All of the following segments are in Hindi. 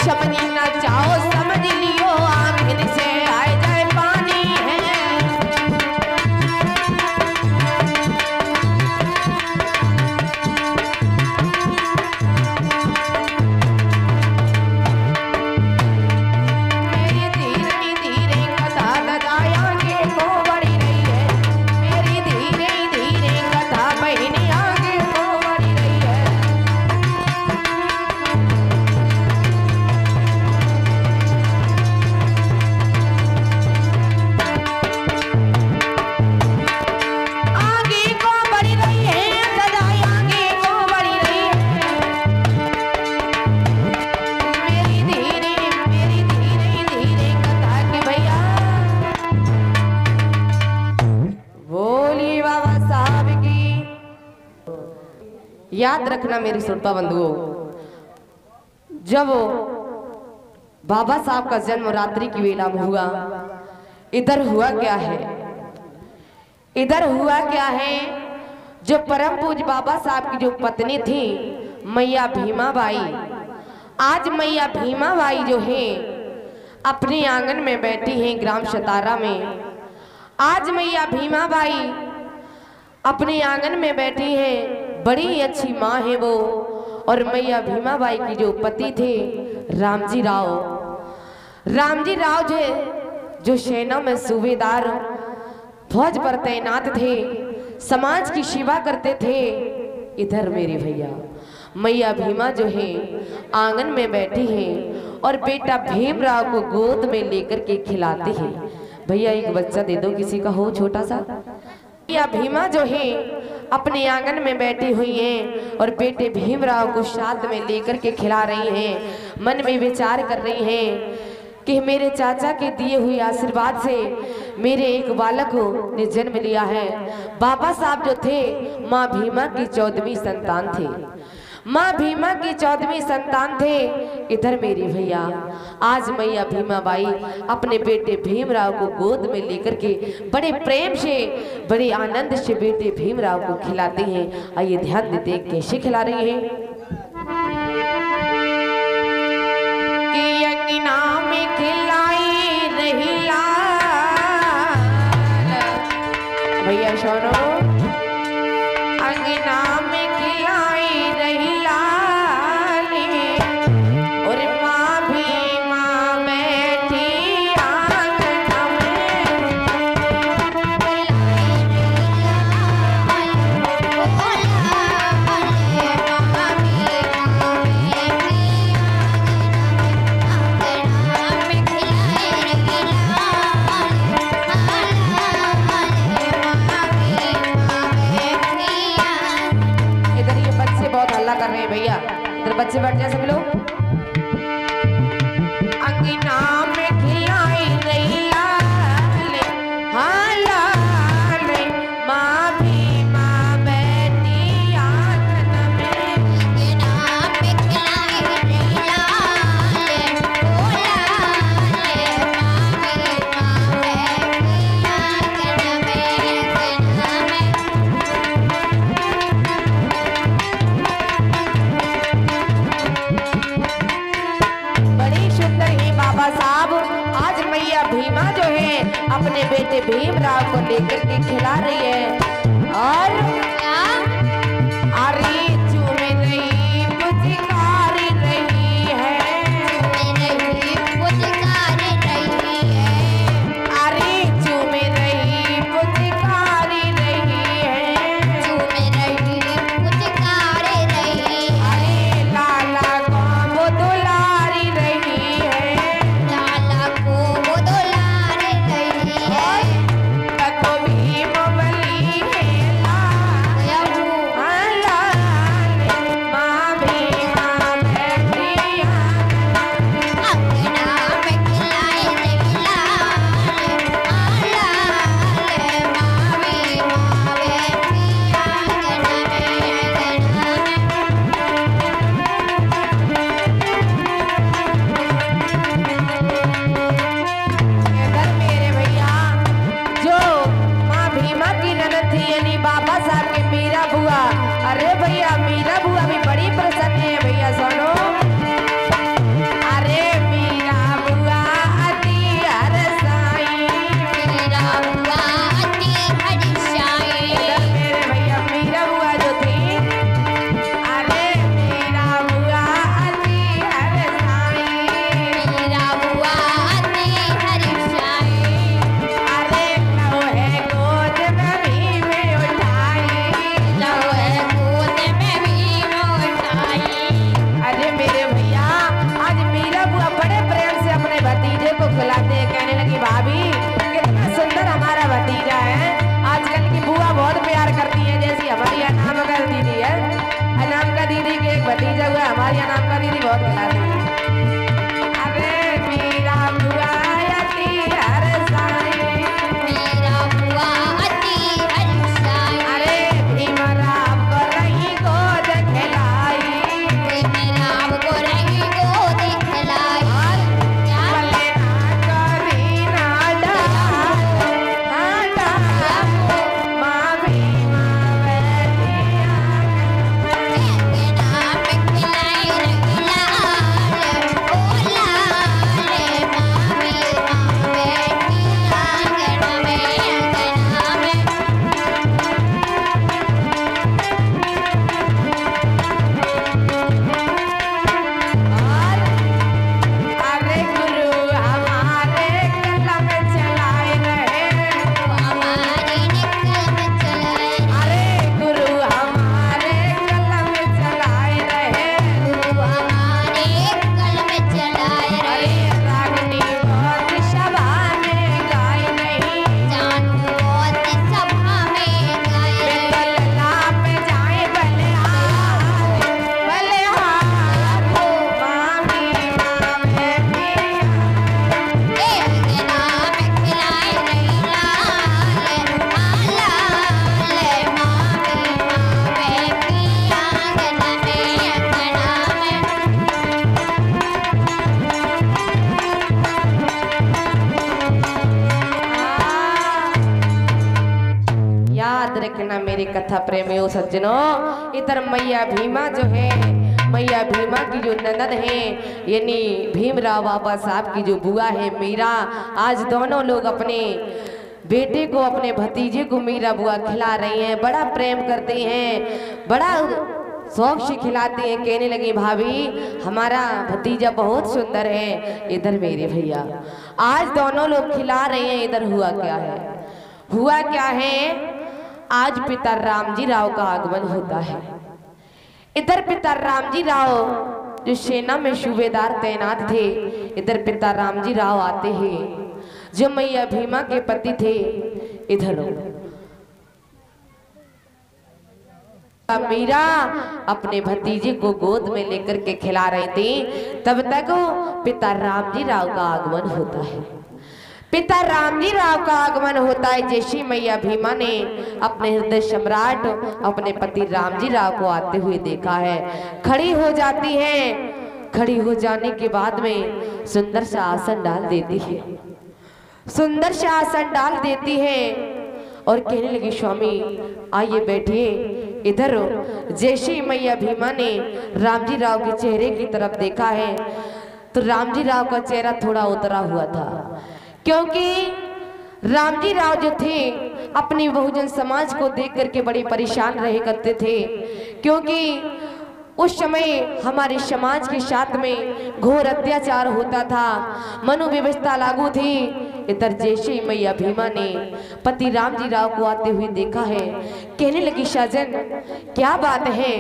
समझी ना चाहो समझ लियो आंखिन से आए जाए पानी है। मेरी धीरे धीरे कथा लगाया के को बढ़ी रही है, मेरी धीरे धीरे कथा बहनी आगे को बढ़ी रही है। आगे को बढ़ी रही है, सदाई आगे को बढ़ी रही है। मेरी धीरे धीरे कथा के भैया बोली बाबा साहब की। याद रखना मेरी श्रोता बंधुओं, जब बाबा साहब का जन्म रात्रि की वेला में हुआ, इधर हुआ क्या है, इधर हुआ क्या है, जो परम पूज्य बाबा साहब की जो पत्नी थी मैया भीमाबाई, आज मैया भीमाबाई जो है अपने आंगन में बैठी हैं ग्राम सतारा में। आज मैया भीमाबाई अपने आंगन में बैठी हैं, बड़ी अच्छी माँ है वो। और मैया भीमाबाई की जो पति थे रामजी राव जो सेना में सूबेदार फौज पर तैनात थे, समाज की सेवा करते थे। इधर मेरे भैया मैया भीमा जो है आंगन में बैठी हैं और बेटा भीमराव को गोद में लेकर के खिलाती है। भैया एक बच्चा दे दो किसी का हो छोटा सा। मैया भीमा जो है अपने आंगन में बैठी हुई हैं और बेटे भीमराव को साथ में लेकर के खिला रही हैं। मन में विचार कर रही हैं कि मेरे चाचा के दिए हुए आशीर्वाद से मेरे एक बालक ने जन्म लिया है। बाबा साहब जो थे माँ भीमा की 14वीं संतान थे, माँ भीमा की 14वीं संतान थे। इधर मेरी भैया आज मैया भीमाबाई अपने बेटे भीमराव को गोद में लेकर के बड़े प्रेम से बड़े आनंद से बेटे भीमराव को खिलाती हैं। आइए ध्यान देते हैं कैसे खिला रही हैं। कि अंगना में खिलाई रही लाल, भैया सुनो, अंगना में खिलाई रही लाली और माँ भीमा बैठी आंगन में। इधर ये बच्चे बहुत हल्ला कर रहे हैं भैया, इधर बच्चे बैठ जाए सब लोग। अंगना में खिलाई रही लाल, हाँ लाल, माँ भीमा बैठी आंगन में। अंगना में खिलाई रही लाल, ओ लाल, माँ भीमा बैठी आंगन में। बड़ी सुंदर है बाबा साहब। आज मैया भीमा जो है अपने बेटे भीमराव को लेकर के खिला रही है और अरे चूमे रही पुचकार रही है, अरे चूमे रही पुचकार रही है, अरे लाला को दुलारी रही है, तको भीम बली है लाल। भतीजा हुआ हमारे यहाँ नाम का दीदी बहुत खिलाती है। अरे मेरा बुआ अति हरसाई, मेरा बुआ अति हरसाई, अरे भीमराव को रही गोद खिलाई, भीमराव को रही गोद खिलाई। क्या भले ना कभी ना डांटा, माँ भीमा बैठिया नाम खिलाई रंगीला ओ लाल मामी बैठी आंगन में अंगना में। अरे गुरु हमारे कलम चलाए रहे, हमारी निकल में चलाए, अरे गुरु हमारे कलम चलाए रहे, गुरु हमारे कल में चलाए अरे रहे। रागनी बहुत सभा में गाई नहीं, जानू बहुत सभा में गाए रहे। बल्ला पे जाए भले हाथ मामी माँ बैठी एक नाम खिलाए रही लाल मामी बैठी आंगन में अंगना में। याद रखना मेरी कथा प्रेमियों सज्जनों, इधर मैया भीमा जो है, मैया भीमा की जो ननद है यानी भीमराव बाबा साहब की जो बुआ है मीरा, आज दोनों लोग अपने बेटे को अपने भतीजे को मीरा बुआ खिला रही हैं, बड़ा प्रेम करते हैं, बड़ा शौक से खिलाते हैं। कहने लगी भाभी हमारा भतीजा बहुत सुंदर है। इधर मेरे भैया आज दोनों लोग खिला रहे हैं, इधर हुआ क्या है, हुआ क्या है, आज पिता रामजी राव का आगमन होता है। इधर पिता रामजी राव जो सेना में सूबेदार तैनात थे, इधर पिता रामजी राव आते हैं जो मैया भीमा के पति थे। इधर मीरा अपने भतीजे को गोद में लेकर के खिला रही थी, तब तक पिता रामजी राव का आगमन होता है। पिता रामजी राव का आगमन होता है। जैसी मैया भीमा ने अपने हृदय सम्राट अपने पति रामजी राव को आते हुए देखा है, खड़ी हो जाती है। खड़ी हो जाने के बाद में सुंदर सा आसन डाल देती है, सुंदर सा आसन डाल देती है और कहने लगी स्वामी आइए बैठिए। इधर जैसे मैया भीमा ने रामजी राव के चेहरे की तरफ देखा है तो रामजी राव का चेहरा थोड़ा उतरा हुआ था, क्योंकि रामजी राव जो थे अपनी बहुजन समाज को देख करके बड़े परेशान रहे करते थे, क्योंकि उस समय हमारे समाज के साथ में घोर अत्याचार होता था, मनोव्यवस्था लागू थी। इधर जैसे मैया भीमा ने पति रामजी राव को आते हुए देखा है, कहने लगी साजन क्या बात है,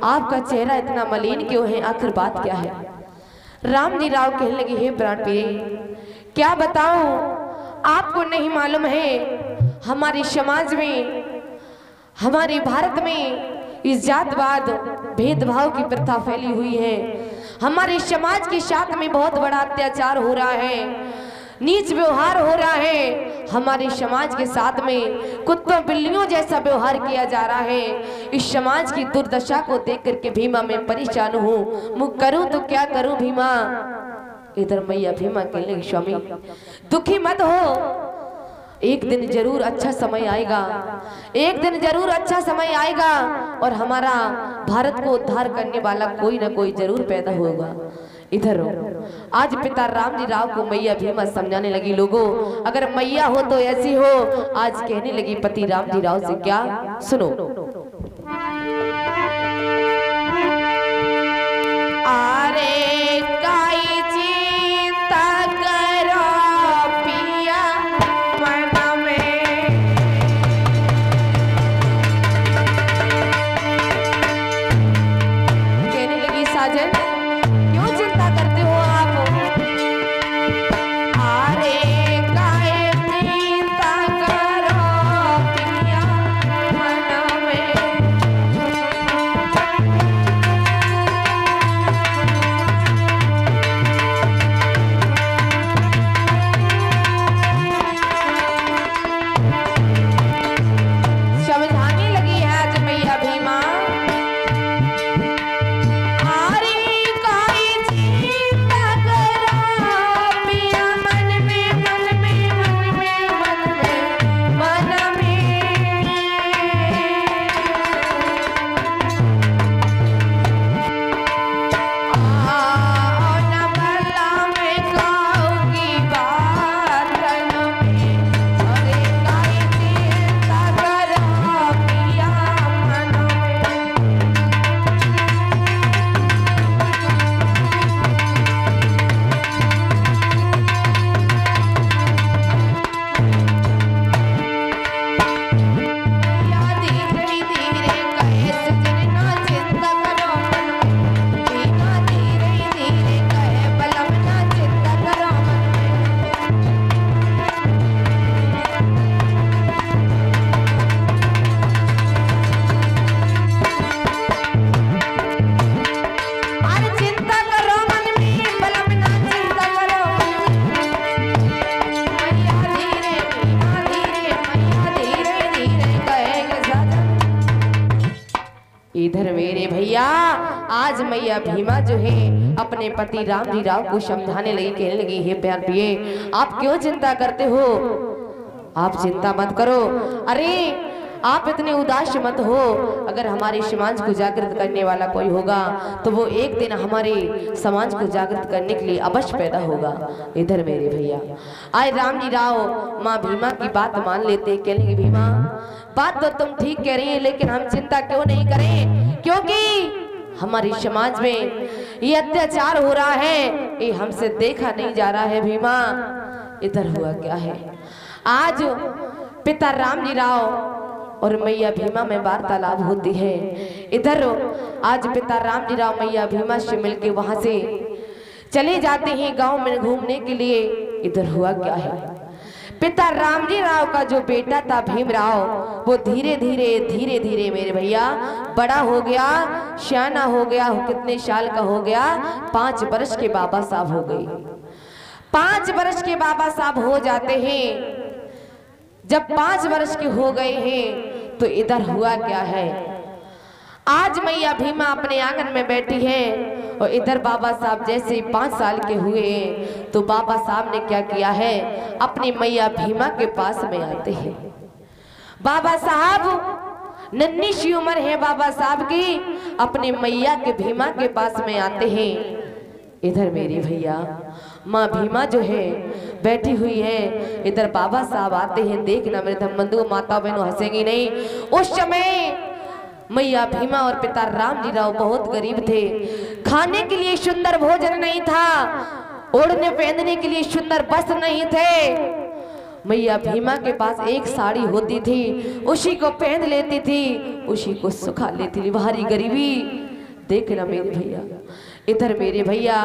आपका चेहरा इतना मलिन क्यों है, आखिर बात क्या है। रामजी राव कहने लगे हे प्राण प्रिय क्या बताऊं, आपको नहीं मालूम है हमारे समाज में, हमारे भारत में इस जातवाद भेदभाव की प्रथा फैली हुई है। हमारे समाज के साथ में बहुत बड़ा अत्याचार हो रहा है, नीच व्यवहार हो रहा है। हमारे समाज के साथ में कुत्तों बिल्लियों जैसा व्यवहार किया जा रहा है। इस समाज की दुर्दशा को देख करके भीमा मैं परेशान हूँ, मैं करूँ तो क्या करूँ भीमा। इधर मैया भीमा कहने लगी स्वामी दुखी मत हो, एक दिन जरूर अच्छा समय आएगा, एक दिन जरूर अच्छा समय आएगा और हमारा भारत को उद्धार करने वाला कोई ना कोई जरूर पैदा होगा। इधर आज पिता रामजी राव को मैया भीमा समझाने लगी, लोगों अगर मैया हो तो ऐसी हो। आज कहने लगी पति रामजी राव से क्या, सुनो अरे काई चिंता करो पिया मन में, कहने लगी साजन क्यों चिंता करते हो आप, अरे काई चिंता करो पिया मन में। आज मैया भीमा जो है अपने पति राम जी राव को समझाने लगी, कहने लगी, हे प्यार प्रिय, आप क्यों चिंता करते हो? आप चिंता मत करो। अरे आप इतने उदास मत हो। अगर हमारे समाज को जागृत करने वाला कोई होगा तो वो एक दिन हमारे समाज को जागृत करने के लिए अवश्य पैदा होगा। इधर मेरे भैया आए राम जी राव माँ भीमा की बात मान लेते, कहने भीमा बात तो तुम ठीक कह रही है, लेकिन हम चिंता क्यों नहीं करें? क्योंकि हमारे समाज में ये अत्याचार हो रहा है, ये हमसे देखा नहीं जा रहा है। भीमा इधर हुआ क्या है, आज पिता राम जी राव और मैया भीमा में वार्तालाप होती है। इधर आज पिता राम जी राव मैया भीमा से मिलके वहां से चले जाते हैं गांव में घूमने के लिए। इधर हुआ क्या है, पिता राम जी राव का जो बेटा था भीमराव, वो धीरे धीरे मेरे भैया बड़ा हो गया, सियाना हो गया। कितने साल का हो गया? 5 वर्ष के बाबा साहब हो गए। 5 वर्ष के बाबा साहब हो जाते हैं। जब 5 वर्ष के हो गए हैं तो इधर हुआ क्या है, आज मैया भीमा अपने आंगन में बैठी है और इधर बाबा साहब जैसे 5 साल के हुए तो बाबा साहब ने क्या किया है, अपनी मैया भीमा के पास में आते हैं। बाबा साहब नन्ही सी उम्र है बाबा साहब की, अपनी मैया के भीमा के पास में आते हैं। इधर मेरी भैया माँ भीमा जो है बैठी हुई है, इधर बाबा साहब आते हैं। देखना मेरे धर्मबंधु माता बहनों हंसेंगी नहीं, उस समय मैया भीमा और पिता राम जी राव बहुत गरीब थे। खाने के लिए सुंदर भोजन नहीं था, ओढ़ने पहनने के लिए सुंदर वस्त्र नहीं थे। मैया भीमा के पास एक साड़ी होती थी, उसी को पहन लेती थी, उसी को सुखा लेती थी। भारी गरीबी देखना मेरे भैया। इधर मेरे भैया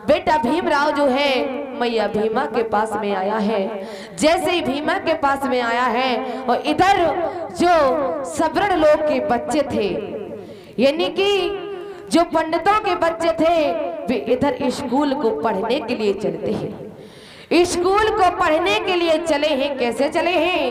बेटा भीमराव जो है मैया भीमा के पास में आया है। जैसे ही भीमा के पास में आया है और इधर जो सवर्ण लोग के बच्चे थे, यानी कि जो पंडितों के बच्चे थे, वे इधर स्कूल को पढ़ने के लिए चलते हैं। स्कूल को पढ़ने के लिए चले हैं। कैसे चले हैं?